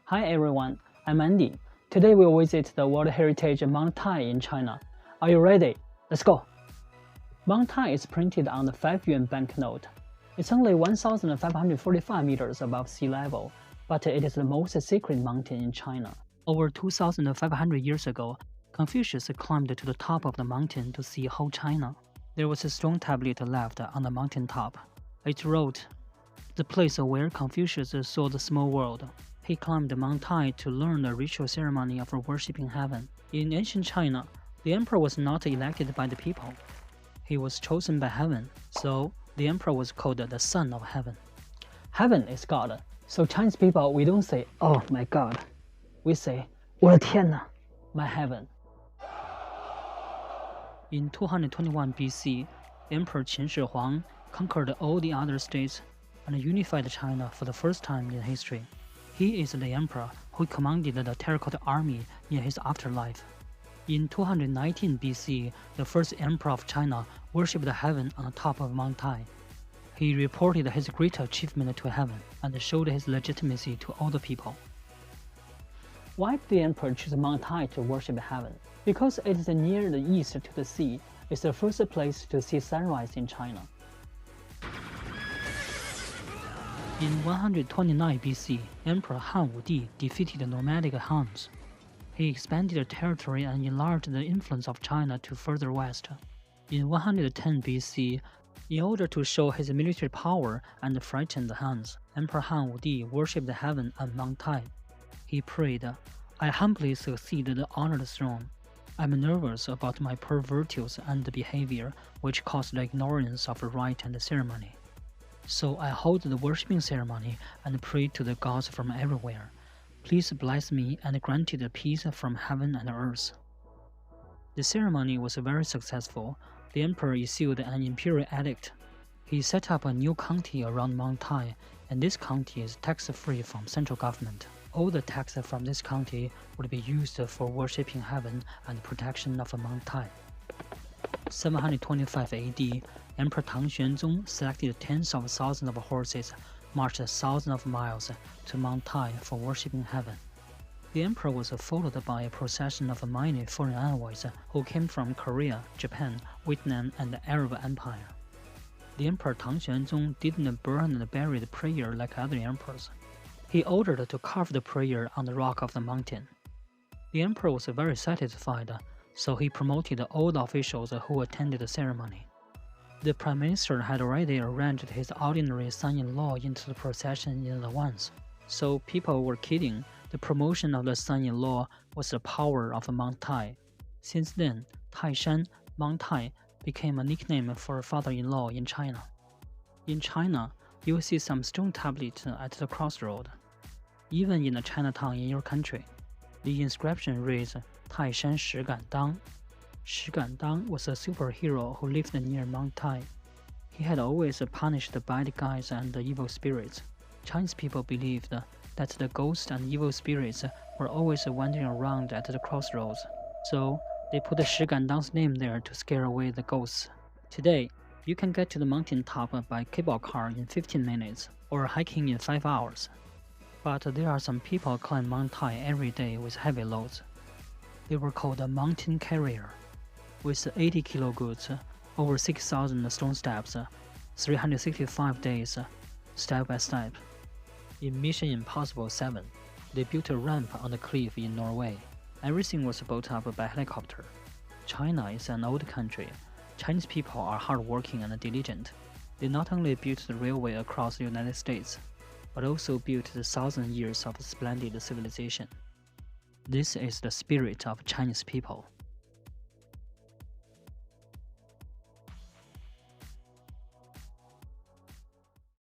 Hi everyone, I'm Andy. Today we'll visit the World Heritage Mount Tai in China. Are you ready? Let's go! Mount Tai is printed on the 5 yuan banknote. It's only 1,545 meters above sea level, but it is the most sacred mountain in China. Over 2,500 years ago, Confucius climbed to the top of the mountain to see whole China. There was a stone tablet left on the mountain top. It wrote, "The place where Confucius saw the small world." He climbed Mount Tai to learn the ritual ceremony of worshipping heaven. In ancient China, the emperor was not elected by the people. He was chosen by heaven, so the emperor was called the Son of Heaven. Heaven is God, so Chinese people, we don't say, "Oh my God." We say, 我的天哪, my heaven. In 221 BC, Emperor Qin Shihuang conquered all the other states and unified China for the first time in history. He is the emperor who commanded the terracotta army in his afterlife. In 219 BC, the first emperor of China worshipped heaven on the top of Mount Tai. He reported his great achievement to heaven and showed his legitimacy to all the people. Why did the emperor choose Mount Tai to worship heaven? Because it is near the east to the sea. It's the first place to see sunrise in China. In 129 BC, Emperor Han Wudi defeated the nomadic Hans. He expanded the territory and enlarged the influence of China to further west. In 110 BC, in order to show his military power and frighten the Hans, Emperor Han Wudi worshipped heaven on Mount Tai. He prayed, "I humbly succeed the honored throne. I'm nervous about my poor virtues and behavior, which cause the ignorance of rite and ceremony. So I hold the worshipping ceremony and pray to the gods from everywhere. Please bless me and grant it peace from heaven and earth." The ceremony was very successful. The emperor issued an imperial edict. He set up a new county around Mount Tai, and this county is tax-free from central government. All the tax from this county would be used for worshipping heaven and protection of Mount Tai. 725 AD, Emperor Tang Xuanzong selected tens of thousands of horses, marched thousands of miles to Mount Tai for worshipping heaven. The emperor was followed by a procession of many foreign envoys who came from Korea, Japan, Vietnam, and the Arab Empire. The Emperor Tang Xuanzong didn't burn and bury the prayer like other emperors. He ordered to carve the prayer on the rock of the mountain. The emperor was very satisfied, so he promoted all the officials who attended the ceremony. The prime minister had already arranged his ordinary son-in-law into the procession in advance, so people were kidding. The promotion of the son-in-law was the power of Mount Tai. Since then, Taishan, Mount Tai, became a nickname for a father-in-law in China. In China, you will see some stone tablets at the crossroad. Even in the Chinatown in your country, the inscription reads, "Taishan Shigan Dang was a superhero who lived near Mount Tai. He had always punished the bad guys and the evil spirits. Chinese people believed that the ghosts and evil spirits were always wandering around at the crossroads, so they put Shigandang's name there to scare away the ghosts. Today, you can get to the mountain top by cable car in 15 minutes or hiking in 5 hours. But there are some people climb Mount Tai every day with heavy loads. They were called a mountain carrier. With 80 kilo goods, over 6,000 stone steps, 365 days, step by step. In Mission Impossible 7, they built a ramp on the cliff in Norway. Everything was built up by helicopter. China is an old country. Chinese people are hardworking and diligent. They not only built the railway across the United States, but also built the 1,000 years of splendid civilization. This is the spirit of Chinese people.